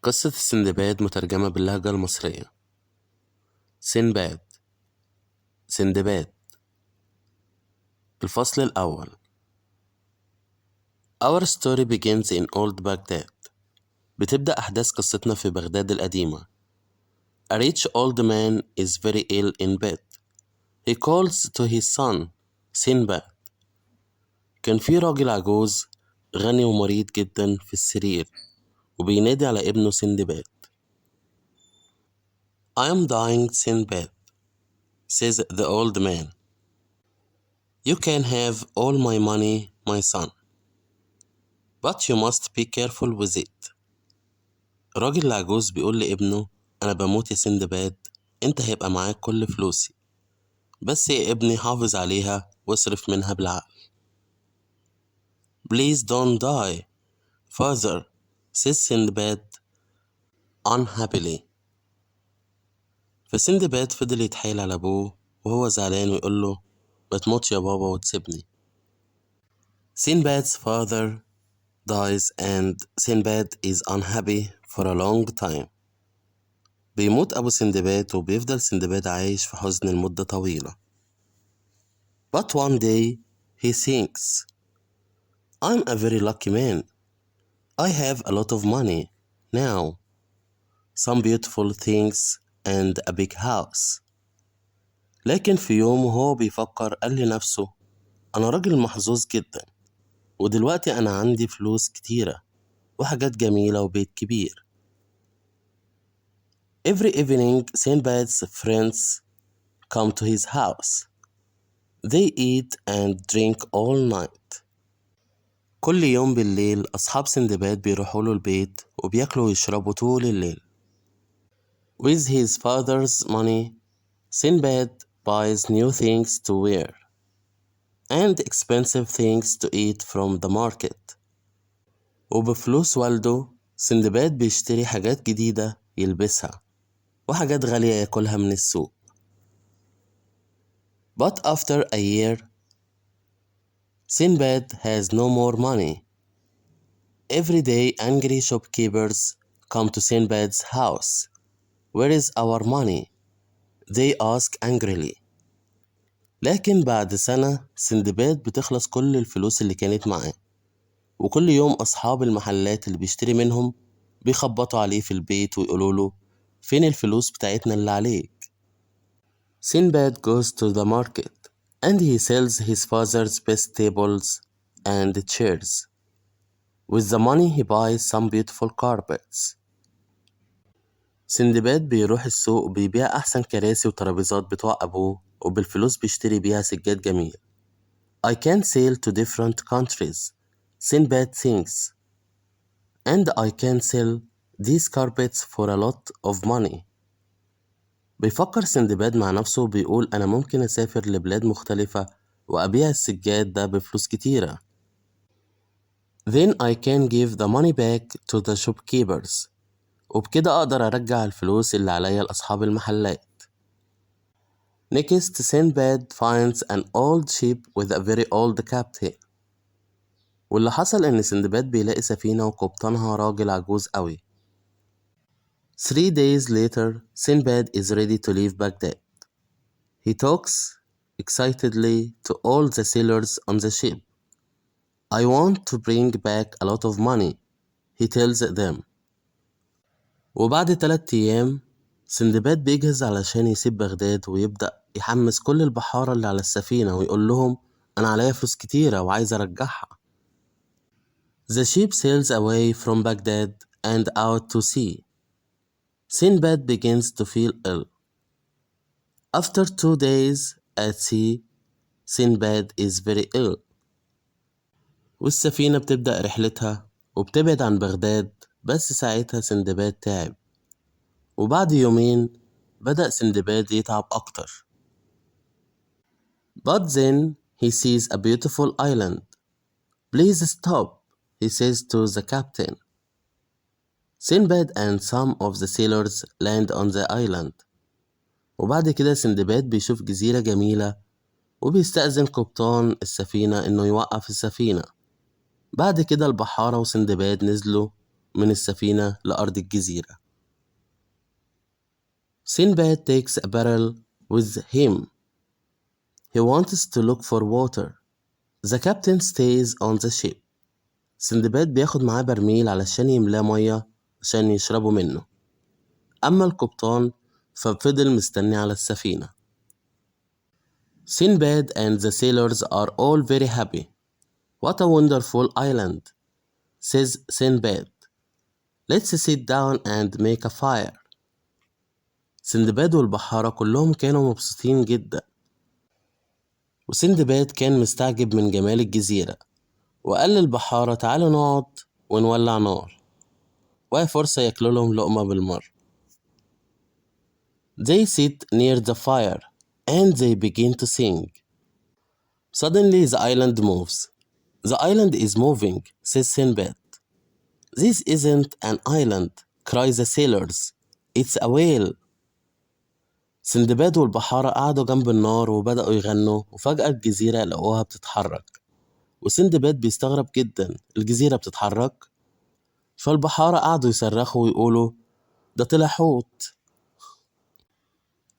قصة السندباد مترجمة باللهجة المصرية. سندباد. سندباد. الفصل الأول. Our story begins in old Baghdad. بتبدأ أحداث قصتنا في بغداد القديمة. A rich old man is very ill in bed. He calls to his son, سندباد. كان في راجل عجوز غني ومريض جدا في السرير وبينادي على ابنه سندباد. I am dying, سندباد, says the old man. You can have all my money, my son. But you must be careful with it. الراجل العجوز بيقول لابنه أنا بموت يا سندباد، أنت هيبقى معاك كل فلوسي، بس يا ابني حافظ عليها واصرف منها بالعقل. Please don't die, father, says سندباد unhappily. فسندباد فضل يتحايل على أبوه وهو زعلان ويقول له ما تموتش يا بابا وتسيبني. Sinbad's father dies and Sinbad is unhappy for a long time. بيموت أبو سندباد وبيفضل سندباد عايش في حزن لمدة طويلة. But one day he thinks, I'm a very lucky man. I have a lot of money now, some beautiful things and a big house. لكن في يوم وهو بيفكر قال لنفسه أنا راجل محظوظ جدا ودلوقتي أنا عندي فلوس كتيرة وحاجات جميلة وبيت كبير. Every evening Sinbad's friends come to his house. They eat and drink all night. كل يوم بالليل أصحاب سندباد بيروحوا له البيت وبياكلوا ويشربوا طول الليل. With his father's money, Sinbad buys new things to wear and expensive things to eat from the market. وبفلوس والده سندباد بيشتري حاجات جديدة يلبسها وحاجات غالية ياكلها من السوق. But after a year, Sinbad has no more money. Every day angry shopkeepers come to Sinbad's house. Where is our money? They ask angrily. لكن بعد سنة سندباد بتخلص كل الفلوس اللي كانت معاه، وكل يوم أصحاب المحلات اللي بيشتري منهم بيخبطوا عليه في البيت ويقولوا له فين الفلوس بتاعتنا اللي عليك؟ Sinbad goes to the market and he sells his father's best tables and chairs. With the money he buys some beautiful carpets. سندباد بيروح السوق وبيبيع أحسن كراسي وترابيزات بتوع أبوه وبالفلوس بيشتري بيها سجاد جميل. I can sail to different countries, Sinbad thinks, and I can sell these carpets for a lot of money. بيفكر سندباد مع نفسه وبيقول أنا ممكن أسافر لبلاد مختلفة وأبيع السجاد ده بفلوس كتيرة. Then I can give the money back to the shopkeepers. وبكده أقدر أرجع الفلوس اللي عليا لأصحاب المحلات. Next, Sinbad finds an old ship with a very old captain. واللي حصل إن سندباد بيلاقي سفينة وقبطانها راجل عجوز قوي. 3 days later, Sinbad is ready to leave Baghdad. He talks excitedly to all the sailors on the ship. I want to bring back a lot of money, he tells them. وبعد 3 أيام سندباد بيجهز علشان يسيب بغداد ويبدأ يحمس كل البحارة اللي على السفينة ويقول لهم أنا عليا فلوس كتيرة وعايز أرجعها. The ship sails away from Baghdad and out to sea. Sinbad begins to feel ill. After 2 days at sea, Sinbad is very ill. والسفينة بتبدأ رحلتها وبتبعد عن بغداد، بس ساعتها سندباد تعب. وبعد يومين بدأ سندباد يتعب أكتر. But then he sees a beautiful island. Please stop, he says to the captain. Sinbad and some of the sailors land on the island. وبعد كده سندباد بيشوف جزيرة جميلة وبيستأذن قبطان السفينة إنه يوقف السفينة. بعد كده البحارة وسندباد نزلوا من السفينة لأرض الجزيرة. Sinbad takes a barrel with him. He wants to look for water. The captain stays on the ship. سندباد بياخد معاه برميل علشان يملاه مية عشان يشربوا منه. أما القبطان ففضل مستني على السفينة. Sinbad and the sailors are all very happy. What a wonderful island, says Sinbad. Let's sit down and make a fire. سندباد والبحارة كلهم كانوا مبسوطين جدا، وسندباد كان مستعجب من جمال الجزيرة، وقال للبحارة تعالوا نقعد ونولع نار، وهي فرصة ياكلوا لهم لقمة بالمر. They sit near the fire and they begin to sing. Suddenly the island moves. The island is moving, says Sinbad. This isn't an island, cry the sailors. It's a whale. سندباد والبحارة قعدوا جنب النار وبدأوا يغنوا، وفجأة الجزيرة لقوها بتتحرك، وسندباد بيستغرب جدا، الجزيرة بتتحرك؟ فالبحارة قعدوا يصرخوا ويقولوا ده طلع حوت.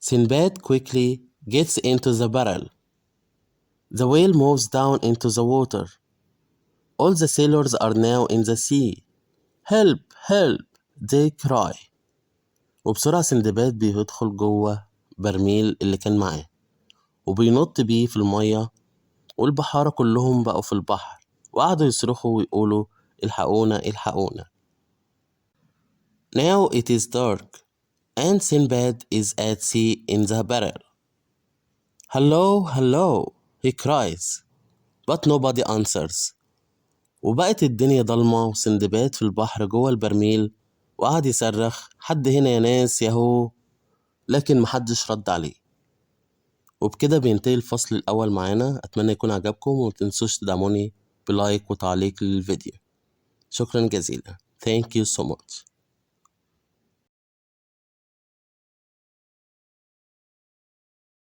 Sinbad quickly gets into the barrel. The whale moves down into the water. All the sailors are now in the sea. Help! Help! They cry. وبسرعة سندباد بيدخل جوه برميل اللي كان معاه وبينط بيه في المية، والبحارة كلهم بقوا في البحر وقعدوا يصرخوا ويقولوا الحقونا الحقونا. Now it is dark and Sinbad is at sea in the barrel. Hello, hello, he cries, but nobody answers. وبقت الدنيا ضلمة وسندباد في البحر جوه البرميل وقعد يصرخ حد هنا يا ناس ياهو، لكن محدش رد عليه. وبكده بينتهي الفصل الأول معانا. أتمنى يكون عجبكم، ومتنسوش تدعموني بلايك وتعليق للفيديو. شكرا جزيلا. Thank you so much.